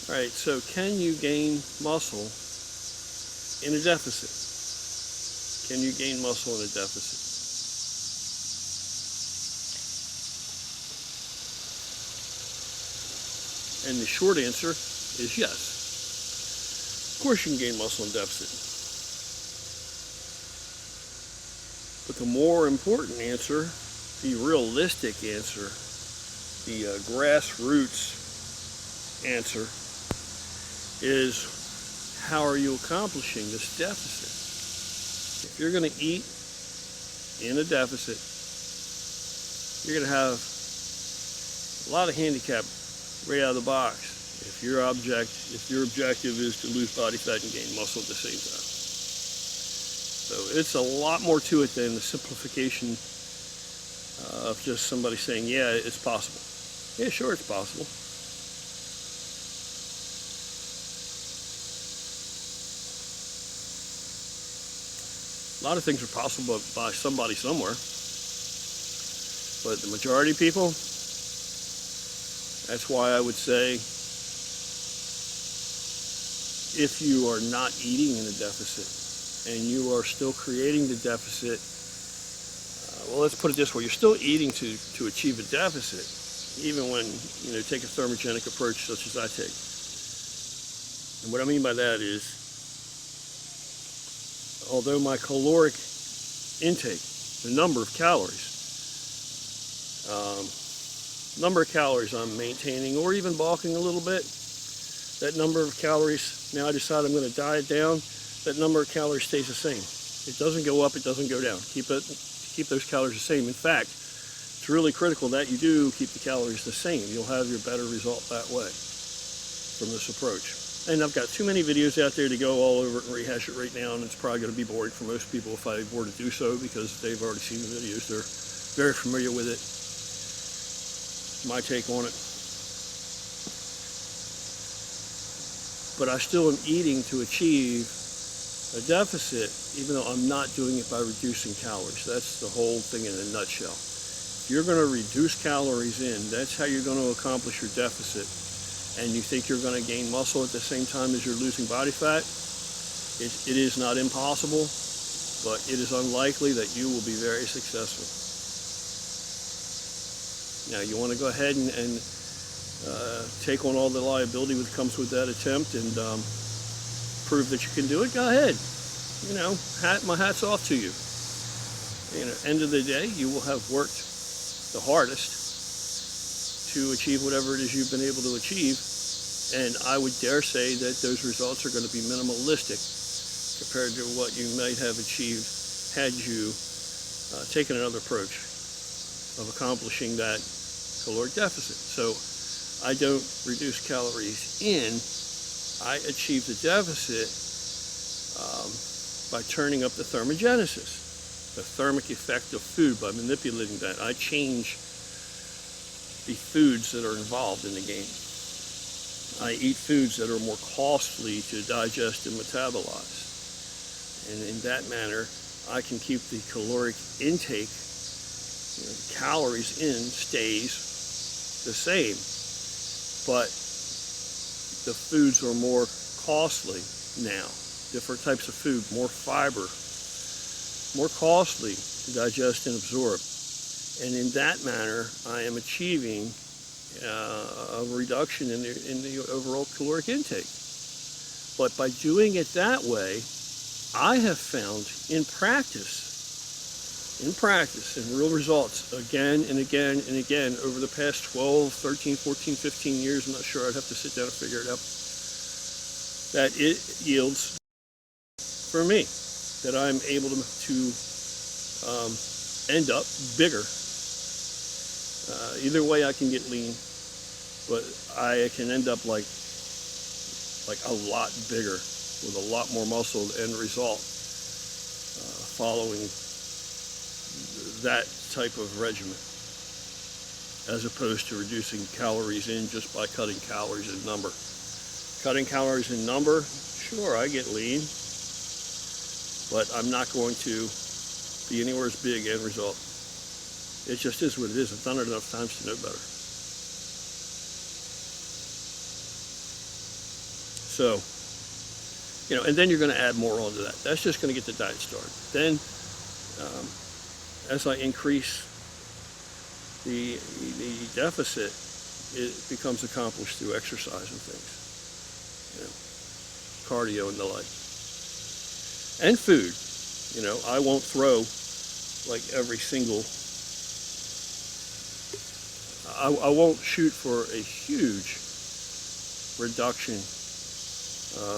All right, so can you gain muscle in a deficit? Can you gain muscle in a deficit? And the short answer is yes. Of course you can gain muscle in deficit. But the more important answer, the realistic answer, the grassroots answer is, how are you accomplishing this deficit? If you're going to eat in a deficit, you're going to have a lot of handicap right out of the box if your objective is to lose body fat and gain muscle at the same time. So it's a lot more to it than the simplification of just somebody saying, yeah, it's possible. Yeah, sure, it's possible. A lot of things are possible by somebody somewhere, but the majority of people, that's why I would say, if you are not eating in a deficit and you are still creating the deficit, well, let's put it this way, you're still eating to achieve a deficit, even when you take a thermogenic approach such as I take. And what I mean by that is, although my caloric intake, the number of calories I'm maintaining or even bulking a little bit, that number of calories, now I decide I'm going to diet down, that number of calories stays the same. It doesn't go up, it doesn't go down. Keep those calories the same. In fact, it's really critical that you do keep the calories the same. You'll have your better result that way from this approach. And I've got too many videos out there to go all over it and rehash it right now, and it's probably going to be boring for most people if I were to do so, because they've already seen the videos. They're very familiar with it. My take on it. But I still am eating to achieve a deficit, even though I'm not doing it by reducing calories. That's the whole thing in a nutshell. If you're going to reduce calories in, that's how you're going to accomplish your deficit. And you think you're going to gain muscle at the same time as you're losing body fat, it is not impossible, but it is unlikely that you will be very successful. Now, you want to go ahead and take on all the liability that comes with that attempt and prove that you can do it, go ahead. My hat's off to you. End of the day, you will have worked the hardest to achieve whatever it is you've been able to achieve, and I would dare say that those results are going to be minimalistic compared to what you might have achieved had you taken another approach of accomplishing that caloric deficit. So I don't reduce calories in, I achieve the deficit by turning up the thermogenesis, the thermic effect of food, by manipulating that. I change the foods that are involved in the game. I eat foods that are more costly to digest and metabolize. And in that manner, I can keep the caloric intake, calories in, stays the same. But the foods are more costly now. Different types of food, more fiber, more costly to digest and absorb. And in that manner, I am achieving a reduction in the overall caloric intake. But by doing it that way, I have found in practice, in real results, again and again and again, over the past 12, 13, 14, 15 years, I'm not sure, I'd have to sit down and figure it out, that it yields, for me, that I'm able to end up bigger. Either way I can get lean, but I can end up like a lot bigger with a lot more muscle end result following that type of regimen, as opposed to reducing calories in just by cutting calories in number. Cutting calories in number, sure, I get lean, but I'm not going to be anywhere as big end result. It just is what it is. I've done it enough times to know better. So, you know, and then you're going to add more onto that. That's just going to get the diet started. Then, as I increase the deficit, it becomes accomplished through exercise and things, you know, cardio and the like, and food. You know, I won't throw like every single. I won't shoot for a huge reduction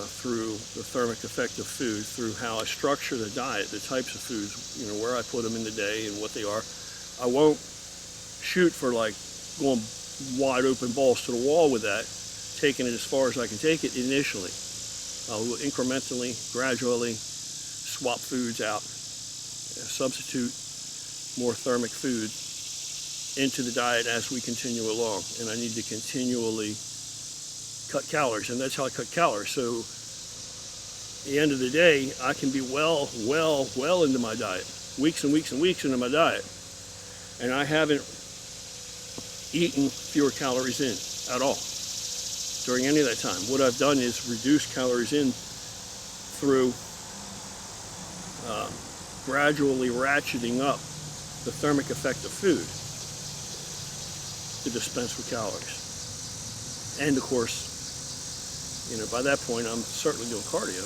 through the thermic effect of food, through how I structure the diet, the types of foods, you know, where I put them in the day and what they are. I won't shoot for like going wide open balls to the wall with that, taking it as far as I can take it initially. I will incrementally, gradually swap foods out, substitute more thermic food into the diet as we continue along. And I need to continually cut calories, and that's how I cut calories. So at the end of the day, I can be well into my diet, weeks and weeks and weeks into my diet, and I haven't eaten fewer calories in at all during any of that time. What I've done is reduce calories in through gradually ratcheting up the thermic effect of food to dispense with calories. And of course, you know, by that point I'm certainly doing cardio,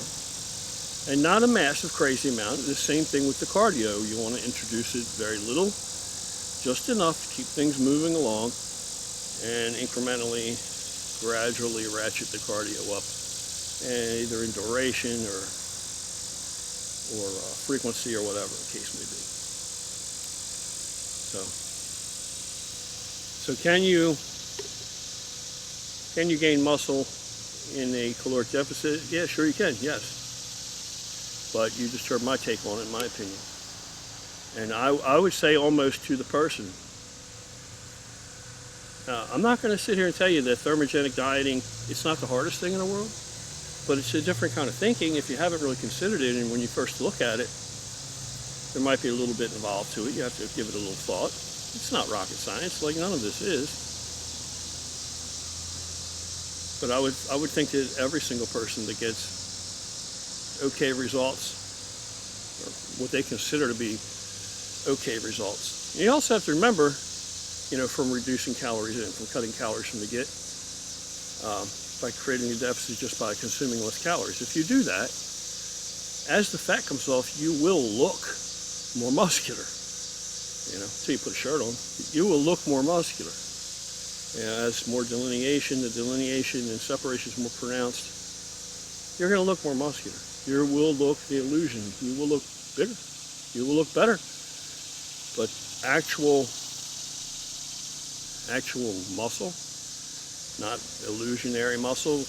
and not a massive crazy amount. The same thing with the cardio. You want to introduce it very little, just enough to keep things moving along, and incrementally, gradually ratchet the cardio up, and either in duration or frequency or whatever the case may be. So can you gain muscle in a caloric deficit? Yeah, sure you can, yes. But you just heard my take on it, in my opinion. And I would say almost to the person. I'm not going to sit here and tell you that thermogenic dieting, it's not the hardest thing in the world, but it's a different kind of thinking if you haven't really considered it. And when you first look at it, there might be a little bit involved to it. You have to give it a little thought. It's not rocket science, like none of this is. But I would think that every single person that gets okay results, or what they consider to be okay results. And you also have to remember, you know, from reducing calories in, from cutting calories from the get, by creating a deficit just by consuming less calories. If you do that, as the fat comes off, you will look more muscular. You know, until you put a shirt on, you will look more muscular. As more delineation, the delineation and separation is more pronounced, you're going to look more muscular. You will look the illusion. You will look bigger. You will look better. But actual muscle, not illusionary muscle,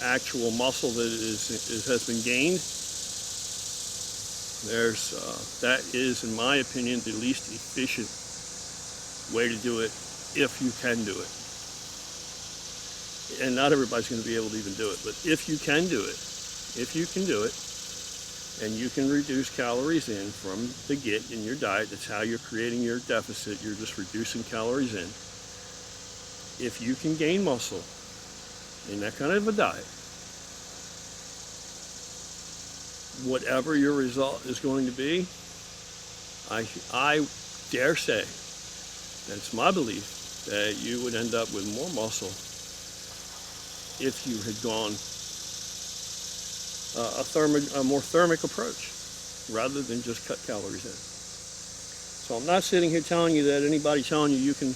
actual muscle that has been gained, that is, in my opinion, the least efficient way to do it, if you can do it. And not everybody's going to be able to even do it, but if you can do it, and you can reduce calories in from the get in your diet, that's how you're creating your deficit. You're just reducing calories in. If you can gain muscle in that kind of a diet, whatever your result is going to be, I dare say, that's my belief, that you would end up with more muscle if you had gone a more thermic approach rather than just cut calories in. So I'm not sitting here telling you that anybody telling you can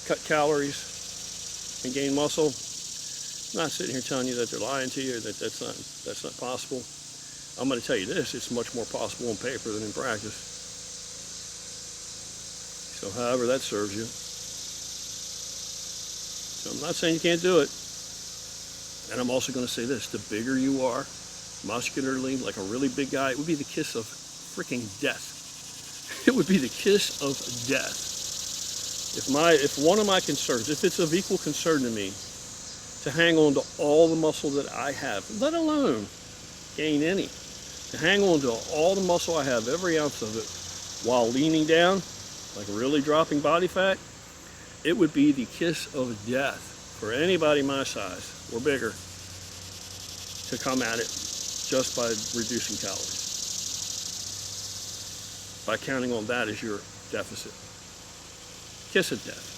cut calories and gain muscle. I'm not sitting here telling you that they're lying to you, or that that's not possible. I'm going to tell you this: it's much more possible on paper than in practice. So however that serves you. So I'm not saying you can't do it. And I'm also going to say this: the bigger you are, muscularly, like a really big guy, it would be the kiss of freaking death. It would be the kiss of death. If one of my concerns, if it's of equal concern to me, to hang on to all the muscle that I have, let alone gain any, to hang on to all the muscle I have, every ounce of it, while leaning down, like really dropping body fat, it would be the kiss of death for anybody my size or bigger to come at it just by reducing calories, by counting on that as your deficit. Kiss it death.